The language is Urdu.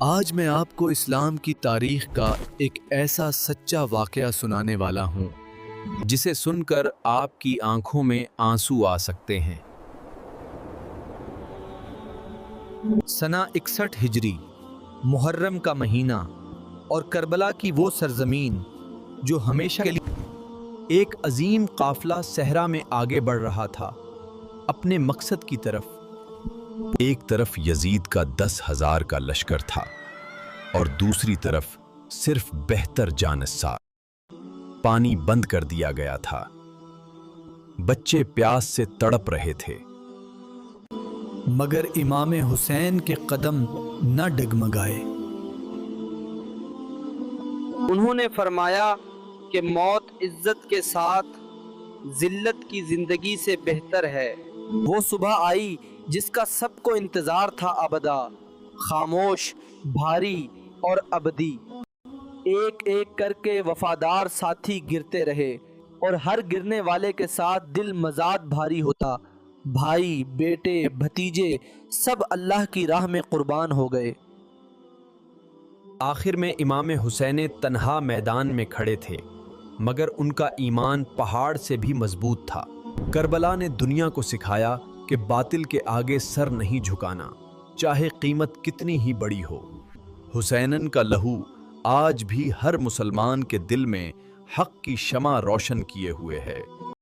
آج میں آپ کو اسلام کی تاریخ کا ایک ایسا سچا واقعہ سنانے والا ہوں جسے سن کر آپ کی آنکھوں میں آنسو آ سکتے ہیں۔ سنہ 61 ہجری، محرم کا مہینہ اور کربلا کی وہ سرزمین جو ہمیشہ کے لیے ایک عظیم قافلہ صحرا میں آگے بڑھ رہا تھا اپنے مقصد کی طرف۔ ایک طرف یزید کا 10,000 کا لشکر تھا اور دوسری طرف صرف بہتر جانصار۔ پانی بند کر دیا گیا تھا، بچے پیاس سے تڑپ رہے تھے، مگر امام حسین کے قدم نہ ڈگمگائے۔ انہوں نے فرمایا کہ موت عزت کے ساتھ ذلت کی زندگی سے بہتر ہے۔ وہ صبح آئی جس کا سب کو انتظار تھا، ابدا، خاموش، بھاری اور ابدی۔ ایک ایک کر کے وفادار ساتھی گرتے رہے اور ہر گرنے والے کے ساتھ دل مزاد بھاری ہوتا۔ بھائی، بیٹے، بھتیجے سب اللہ کی راہ میں قربان ہو گئے۔ آخر میں امام حسین تنہا میدان میں کھڑے تھے، مگر ان کا ایمان پہاڑ سے بھی مضبوط تھا۔ کربلا نے دنیا کو سکھایا کہ باطل کے آگے سر نہیں جھکانا، چاہے قیمت کتنی ہی بڑی ہو۔ حسینن کا لہو آج بھی ہر مسلمان کے دل میں حق کی شمع روشن کیے ہوئے ہے۔